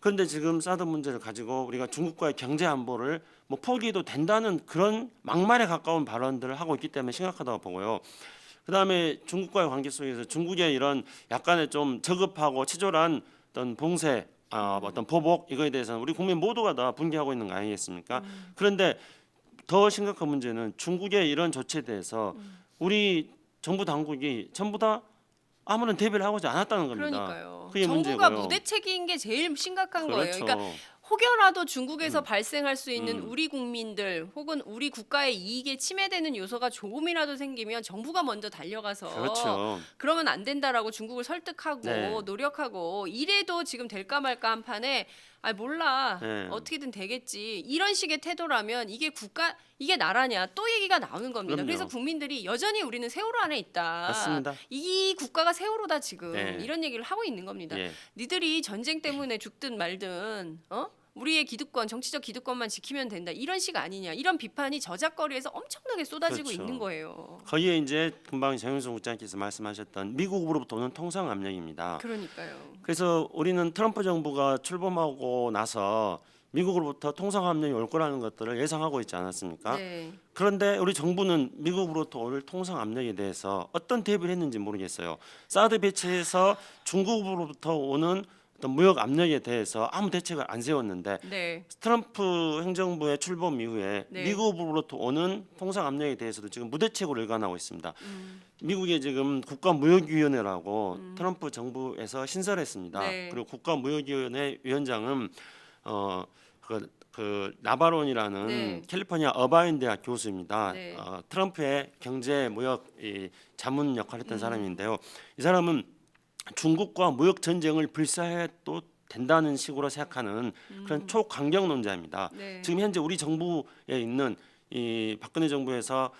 그런데 지금 사드 문제를 가지고 우리가 중국과의 경제 안보를 뭐 포기해도 된다는 그런 막말에 가까운 발언들을 하고 있기 때문에 심각하다고 보고요. 그다음에 중국과의 관계 속에서 중국의 이런 약간의 좀 저급하고 치졸한 어떤 봉쇄 어떤 보복 이거에 대해서는 우리 국민 모두가 다 분개하고 있는 거 아니겠습니까? 그런데 더 심각한 문제는 중국의 이런 조치에 대해서 우리 정부 당국이 전부 다 아무런 대비를 하고지 않았다는 겁니다. 그러니까요. 그게 정부가 문제고요. 무대책인 게 제일 심각한 거예요. 그렇죠. 그러니까 혹여라도 중국에서 발생할 수 있는 우리 국민들 혹은 우리 국가의 이익에 침해되는 요소가 조금이라도 생기면 정부가 먼저 달려가서 그렇죠. 그러면 안 된다라고 중국을 설득하고 네. 노력하고 이래도 지금 될까 말까 한 판에 아 몰라 네. 어떻게든 되겠지 이런 식의 태도라면 이게 나라냐 또 얘기가 나오는 겁니다. 그럼요. 그래서 국민들이 여전히 우리는 세월호 안에 있다. 맞습니다. 이 국가가 세월호다 지금 네. 이런 얘기를 하고 있는 겁니다. 예. 니들이 전쟁 때문에 죽든 말든 우리의 기득권, 정치적 기득권만 지키면 된다. 이런 식 아니냐. 이런 비판이 저작거리에서 엄청나게 쏟아지고 그렇죠. 있는 거예요. 거기에 이제 금방 정윤석 국장께서 말씀하셨던 미국으로부터 오는 통상 압력입니다. 그러니까요. 그래서 우리는 트럼프 정부가 출범하고 나서 미국으로부터 통상 압력이 올 거라는 것들을 예상하고 있지 않았습니까? 네. 그런데 우리 정부는 미국으로부터 올 통상 압력에 대해서 어떤 대비를 했는지 모르겠어요. 사드 배치에서 중국으로부터 오는 어떤 무역 압력에 대해서 아무 대책을 안 세웠는데 네. 트럼프 행정부의 출범 이후에 네. 미국으로부터 오는 통상 압력에 대해서도 지금 무대책으로 일관하고 있습니다. 미국의 지금 국가무역위원회라고 트럼프 정부에서 신설했습니다. 네. 그리고 국가무역위원회 위원장은 그 나바론이라는 네. 캘리포니아 어바인 대학 교수입니다. 네. 트럼프의 경제 무역 자문 역할을 했던 사람인데요. 이 사람은 중국과 무역 전쟁을 불사해도 된다는 식으로 생각하는 그런 초강경론자입니다. 네. 지금 현재 우리 정부에 있는 이 박근혜 정부에서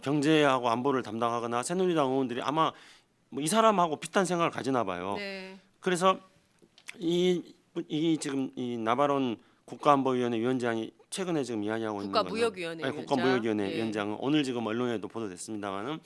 경제하고 안보를 담당하거나 새누리당 의원들이 아마 뭐 이 사람하고 비슷한 생각을 가지나 봐요. 네. 그래서 이 지금 이 나바론 국가안보위원회 위원장이 최근에 지금 이야기하고 있는 거는 국가무역위원회 위원장. 국가무역위원회 예. 위원장은 오늘 지금 언론에도 보도됐습니다만은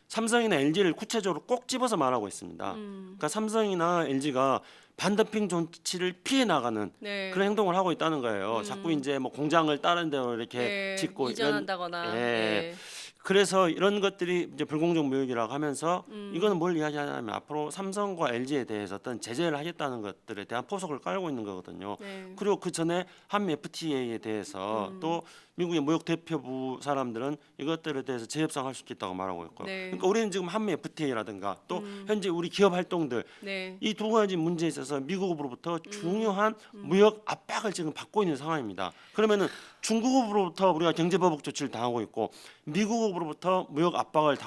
삼성이나 LG를 구체적으로 꼭 집어서 말하고 있습니다. 그러니까 삼성이나 LG가 반더핑 조치를 피해 나가는 네. 그런 행동을 하고 있다는 거예요. 자꾸 이제 뭐 공장을 다른 데로 이렇게 네. 짓고 이전한다거나. 예. 네. 그래서 이런 것들이 이제 불공정 무역이라고 하면서 이거는 뭘 이야기하냐면 앞으로 삼성과 LG에 대해서 어떤 제재를 하겠다는 것들에 대한 포석을 깔고 있는 거거든요. 네. 그리고 그 전에 한미 FTA에 대해서 또 미국의 무역 대표부 사람들은 이것들에 대해서 재협상할 수 있겠다고 말하고 있고요. 네. 그러니까 우리는 지금 한미 FTA라든가 또 현재 우리 기업 활동들 네. 이 두 가지 문제에 있어서 미국으로부터 중요한 무역 압박을 지금 받고 있는 상황입니다. 그러면은 중국으로부터 우리가 경제 보복 조치를 당하고 있고 미국으로부터 무역 압박을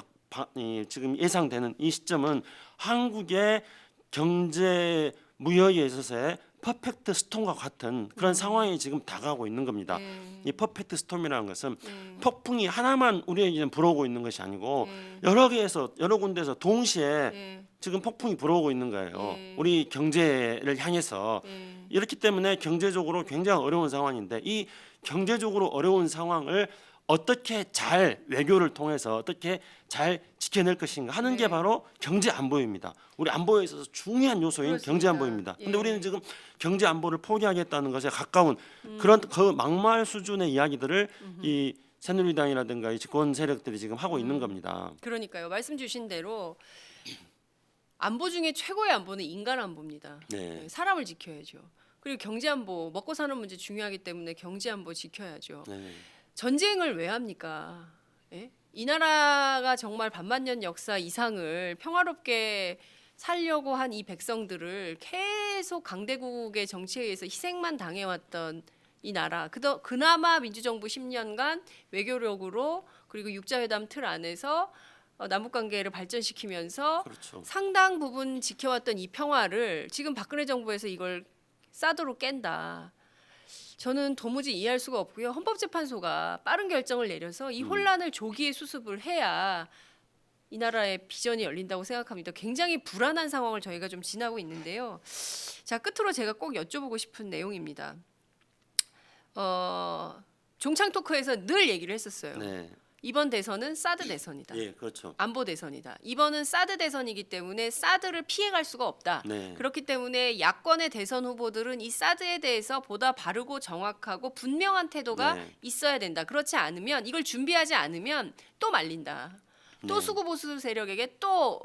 지금 예상되는 이 시점은 한국의 경제 무역에 있어서의 퍼펙트 스톰과 같은 그런 상황이 지금 다가오고 있는 겁니다. 네. 이 퍼펙트 스톰이라는 것은 네. 폭풍이 하나만 우리에게 불어오고 있는 것이 아니고 네. 여러 군데서 동시에 네. 지금 폭풍이 불어오고 있는 거예요. 네. 우리 경제를 향해서 네. 이렇기 때문에 경제적으로 굉장히 어려운 상황인데 이 경제적으로 어려운 상황을 어떻게 잘 외교를 통해서 어떻게 잘 지켜낼 것인가 하는 네. 게 바로 경제 안보입니다. 우리 안보에 있어서 중요한 요소인 그렇습니다. 경제 안보입니다. 근데 예. 우리는 지금 경제 안보를 포기하겠다는 것에 가까운 그런 그 막말 수준의 이야기들을 이 새누리당이라든가 이 집권 세력들이 지금 하고 있는 겁니다. 그러니까요. 말씀 주신 대로 안보 중에 최고의 안보는 인간 안보입니다. 네. 사람을 지켜야죠. 그리고 경제 안보, 먹고 사는 문제 중요하기 때문에 경제 안보 지켜야죠. 네. 전쟁을 왜 합니까? 예? 이 나라가 정말 반만년 역사 이상을 평화롭게 살려고 한 이 백성들을 계속 강대국의 정치에 의해서 희생만 당해왔던 이 나라. 그나마 민주정부 10년간 외교력으로 그리고 육자회담 틀 안에서 남북관계를 발전시키면서 그렇죠. 상당 부분 지켜왔던 이 평화를 지금 박근혜 정부에서 이걸 사드로 깬다. 저는 도무지 이해할 수가 없고요. 헌법재판소가 빠른 결정을 내려서 이 혼란을 조기에 수습을 해야 이 나라의 비전이 열린다고 생각합니다. 굉장히 불안한 상황을 저희가 좀 지나고 있는데요. 자, 끝으로 제가 꼭 여쭤보고 싶은 내용입니다. 종창 토크에서 늘 얘기를 했었어요. 네. 이번 대선은 사드 대선이다. 예, 그렇죠. 안보 대선이다. 이번은 사드 대선이기 때문에 사드를 피해갈 수가 없다. 네. 그렇기 때문에 야권의 대선 후보들은 이 사드에 대해서 보다 바르고 정확하고 분명한 태도가 네. 있어야 된다. 그렇지 않으면 이걸 준비하지 않으면 또 말린다. 또 네. 수구 보수 세력에게 또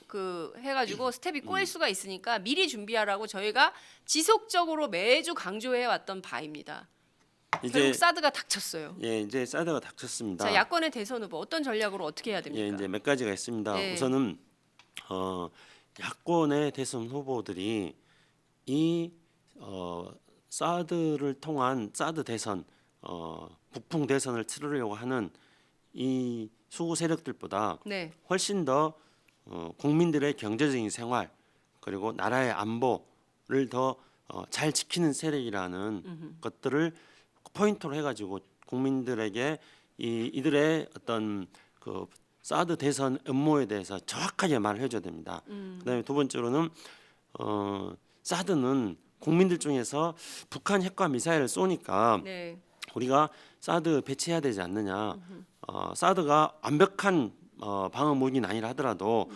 그 해가지고 스텝이 꼬일 수가 있으니까 미리 준비하라고 저희가 지속적으로 매주 강조해 왔던 바입니다. 이제 결국 사드가 닥쳤어요. 예, 이제 사드가 닥쳤습니다. 자, 야권의 대선 후보 어떤 전략으로 어떻게 해야 됩니까? 예, 이제 몇 가지가 있습니다. 네. 우선은 야권의 대선 후보들이 이 사드를 통한 사드 대선, 북풍 대선을 치르려고 하는 이 수구 세력들보다 네. 훨씬 더 국민들의 경제적인 생활 그리고 나라의 안보를 더 잘 지키는 세력이라는 것들을 포인트로 해가지고 국민들에게 이들의 어떤 그 사드 대선 음모에 대해서 정확하게 말을 해줘야 됩니다. 그다음에 두 번째로는 사드는 국민들 중에서 북한 핵과 미사일을 쏘니까 네. 우리가 사드 배치해야 되지 않느냐. 사드가 완벽한 방어 무기는 아니라 하더라도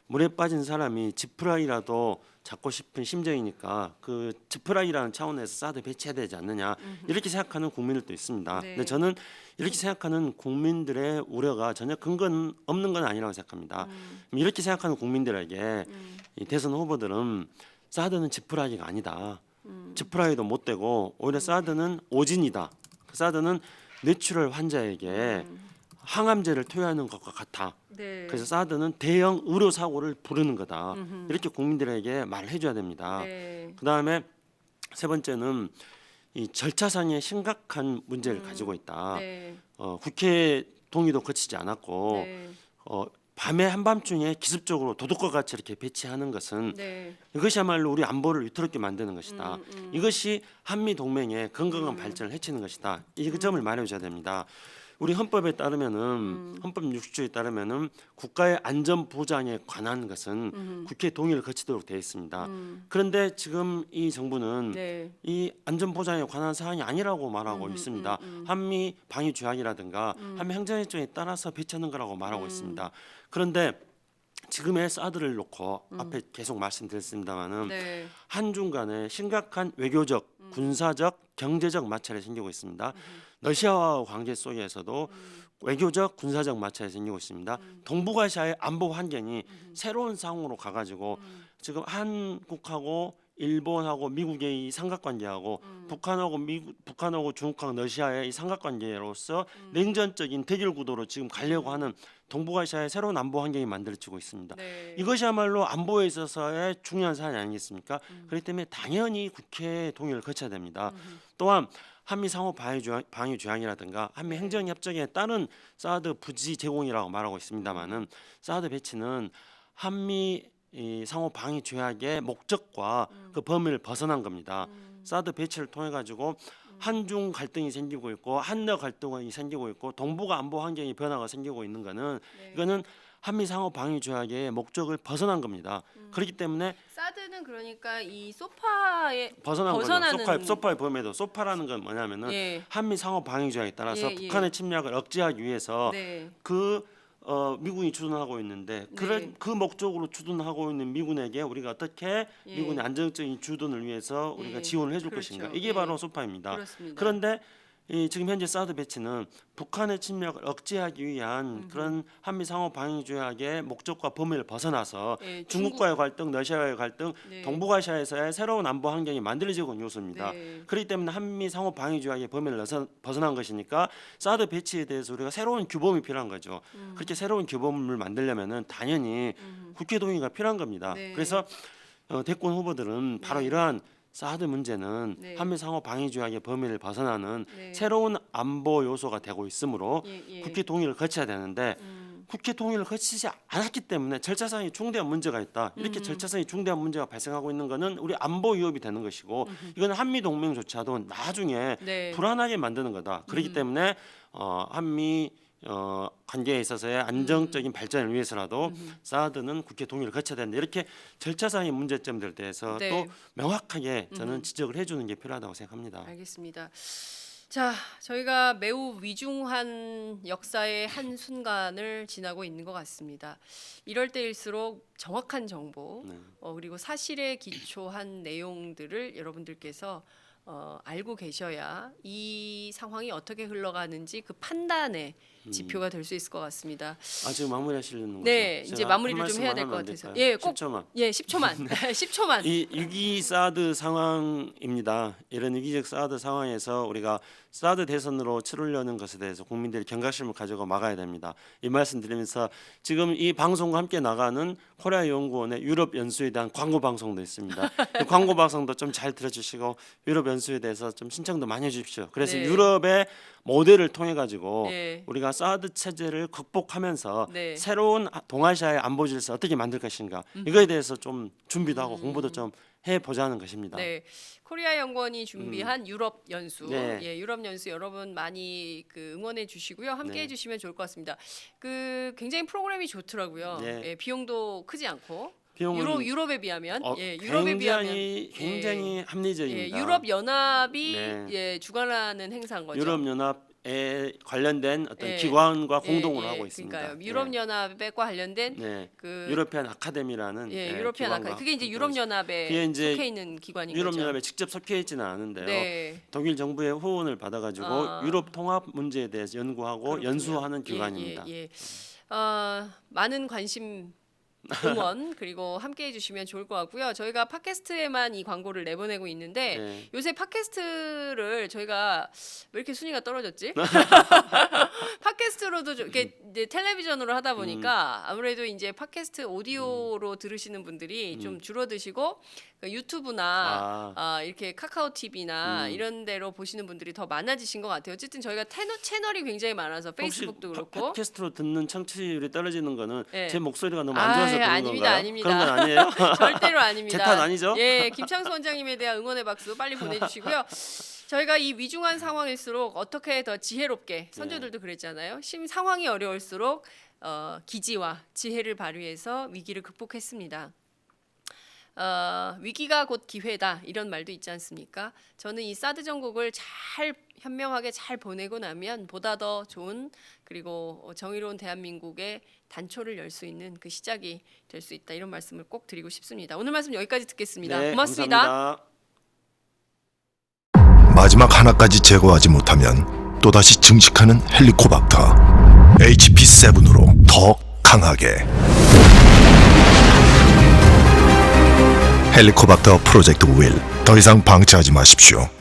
물에 빠진 사람이 지푸라기라도 잡고 싶은 심정이니까 그 지푸라기라는 차원에서 사드 배치해야 되지 않느냐 이렇게 생각하는 국민들도 있습니다. 네. 근데 저는 이렇게 생각하는 국민들의 우려가 전혀 근거는 없는 건 아니라고 생각합니다. 이렇게 생각하는 국민들에게 이 대선 후보들은 사드는 지푸라기가 아니다. 지푸라기도 못 되고 오히려 사드는 오진이다. 그 사드는 뇌출혈 환자에게 항암제를 투여하는 것과 같아. 네. 그래서 사드는 대형 의료 사고를 부르는 거다. 이렇게 국민들에게 말을 해줘야 됩니다. 네. 그 다음에 세 번째는 이 절차상의 심각한 문제를 가지고 있다. 네. 국회 동의도 거치지 않았고 네. 밤에 한밤중에 기습적으로 도둑과 같이 이렇게 배치하는 것은 네. 이것이야말로 우리 안보를 위태롭게 만드는 것이다. 이것이 한미 동맹의 건강한 발전을 해치는 것이다. 이 점을 말해줘야 됩니다. 우리 헌법에 따르면은 헌법 60조에 따르면은 국가의 안전 보장에 관한 것은 국회 동의를 거치도록 되어 있습니다. 그런데 지금 이 정부는 네. 이 안전 보장에 관한 사항이 아니라고 말하고 있습니다. 한미 방위 조약이라든가 한미 행정협정에 따라서 배치하는 거라고 말하고 있습니다. 그런데 지금의 사드를 놓고 앞에 계속 말씀드렸습니다마는 네. 한중 간에 심각한 외교적, 군사적, 경제적 마찰이 생기고 있습니다. 러시아와 관계 속에서도 외교적, 군사적 마찰이 생기고 있습니다. 동북아시아의 안보 환경이 새로운 상황으로 가가지고 지금 한국하고 일본하고 미국의 이 삼각관계하고 북한하고 중국하고 러시아의 이 삼각관계로서 냉전적인 대결 구도로 지금 가려고 하는 동북아시아의 새로운 안보 환경이 만들어지고 있습니다. 네. 이것이야말로 안보에 있어서의 중요한 사안이 아니겠습니까? 그렇기 때문에 당연히 국회 동의를 거쳐야 됩니다. 또한 한미 상호 방위 조약이라든가 한미 행정협정에 따른 사드 부지 제공이라고 말하고 있습니다만은 사드 배치는 한미 이 상호 방위 조약의 목적과 그 범위를 벗어난 겁니다. 사드 배치를 통해 가지고 한중 갈등이 생기고 있고 한러 갈등이 생기고 있고 동북아 안보 환경의 변화가 생기고 있는 거는 네. 이거는 한미 상호 방위 조약의 목적을 벗어난 겁니다. 그렇기 때문에 사드는 그러니까 이 소파에 벗어난 벗어나는- 거죠. 소파의 범위도 소파라는 건 뭐냐면은 예. 한미 상호 방위 조약에 따라서 예, 예. 북한의 침략을 억제하기 위해서 네. 그 미군이 주둔하고 있는데 네. 그 목적으로 주둔하고 있는 미군에게 우리가 어떻게 예. 미군의 안정적인 주둔을 위해서 우리가 예. 지원을 해줄 그렇죠. 것인가 이게 예. 바로 소파입니다. 그렇습니다. 그런데 지금 현재 사드 배치는 북한의 침략을 억제하기 위한 그런 한미 상호 방위 조약의 목적과 범위를 벗어나서 예, 중국과의 갈등, 러시아와의 갈등, 네. 동북아시아에서의 새로운 안보 환경이 만들어지고 있는 요소입니다. 네. 그렇기 때문에 한미 상호 방위 조약의 범위를 벗어난 것이니까 사드 배치에 대해서 우리가 새로운 규범이 필요한 거죠. 그렇게 새로운 규범을 만들려면은 당연히 국회 동의가 필요한 겁니다. 네. 그래서 대권 후보들은 바로 이러한 사드 문제는 네. 한미 상호 방위 조약의 범위를 벗어나는 네. 새로운 안보 요소가 되고 있으므로 예, 예. 국회 동의를 거쳐야 되는데 국회 동의를 거치지 않았기 때문에 절차상의 중대한 문제가 있다. 이렇게 절차상의 중대한 문제가 발생하고 있는 것은 우리 안보 위협이 되는 것이고 이거는 한미 동맹조차도 나중에 네. 불안하게 만드는 거다. 그렇기 때문에 한미 관계에 있어서의 안정적인 발전을 위해서라도 사드는 국회 동의를 거쳐야 된다. 이렇게 절차상의 문제점들에 대해서 네. 또 명확하게 저는 지적을 해주는 게 필요하다고 생각합니다. 알겠습니다. 자, 저희가 매우 위중한 역사의 한 순간을 지나고 있는 것 같습니다. 이럴 때일수록 정확한 정보 네. 그리고 사실에 기초한 내용들을 여러분들께서 알고 계셔야 이 상황이 어떻게 흘러가는지 그 판단의 지표가 될 수 있을 것 같습니다. 지금 마무리하시려는 거죠? 네, 이제 제가 마무리를 한 좀 해야 될 말씀만 것 하면 안 같아서. 될까요? 예, 꼭 10초만. 예, 10초만. 10초만. 이 위기 사드 상황입니다. 이런 위기적 사드 상황에서 우리가 사드 대선으로 치르려는 것에 대해서 국민들이 경각심을 가지고 막아야 됩니다. 이 말씀 드리면서 지금 이 방송과 함께 나가는 코리아 연구원의 유럽 연수에 대한 광고 방송도 있습니다. 그 광고 방송도 좀 잘 들어주시고 유럽 연수에 대해서 좀 신청도 많이 해주십시오. 그래서 네. 유럽의 모델을 통해 가지고 네. 우리가 사드 체제를 극복하면서 네. 새로운 동아시아의 안보 질서 어떻게 만들 것인가 이거에 대해서 좀 준비도 하고 공부도 좀 해보자는 것입니다. 네, 코리아 연구원이 준비한 유럽 연수, 네. 예, 유럽 연수 여러분 많이 그 응원해 주시고요, 함께 네. 해주시면 좋을 것 같습니다. 그 굉장히 프로그램이 좋더라고요. 네. 예, 비용도 크지 않고 비용은 유럽에 비하면, 유럽에 비하면 굉장히 합리적입니다. 유럽 연합이 네. 주관하는 행사인 거죠. 유럽 연합에 관련된 어떤 예. 기관과 공동으로 하고 있습니다. 그러니까요. 유럽 연합과 관련된 네. 그 유러피안 아카데미라는 유로피안 아카데미, 그게 이제 유럽 그게 연합에 이제 속해 있는 기관인 유럽 거죠. 연합에 직접 속해 있지는 않은데요. 네. 독일 정부의 후원을 받아가지고 유럽 통합 문제에 대해서 연구하고 그렇군요. 연수하는 기관입니다. 많은 관심 응원 그리고 함께 해주시면 좋을 것 같고요. 저희가 팟캐스트에만 이 광고를 내보내고 있는데 네. 요새 팟캐스트를 저희가 왜 이렇게 순위가 떨어졌지? 팟캐스트로도 이렇게 이제 텔레비전으로 하다 보니까 아무래도 이제 팟캐스트 오디오로 들으시는 분들이 좀 줄어드시고 그 유튜브나 이렇게 카카오 TV나 이런 데로 보시는 분들이 더 많아지신 것 같아요. 어쨌든 저희가 채널이 굉장히 많아서 페이스북도 그렇고 팟캐스트로 듣는 청취율이 떨어지는 거는 네. 제 목소리가 너무 안 좋아서 그런 아닙니다, 건가요? 아닙니다. 그런 건 아니에요? 절대로 아닙니다. 제 탓 아니죠? 예, 김창수 원장님에 대한 응원의 박수 빨리 보내주시고요. 저희가 이 위중한 상황일수록 어떻게 더 지혜롭게, 선조들도 그랬잖아요. 상황이 어려울수록 기지와 지혜를 발휘해서 위기를 극복했습니다. 위기가 곧 기회다 이런 말도 있지 않습니까? 저는 이 사드 정국을 잘 현명하게 잘 보내고 나면 보다 더 좋은 그리고 정의로운 대한민국의 단초를 열 수 있는 그 시작이 될 수 있다 이런 말씀을 꼭 드리고 싶습니다. 오늘 말씀 여기까지 듣겠습니다. 네, 고맙습니다. 감사합니다. 마지막 하나까지 제거하지 못하면 또다시 증식하는 헬리코박터 HP7으로 더 강하게 헬리코박터 프로젝트 윌 더 이상 방치하지 마십시오.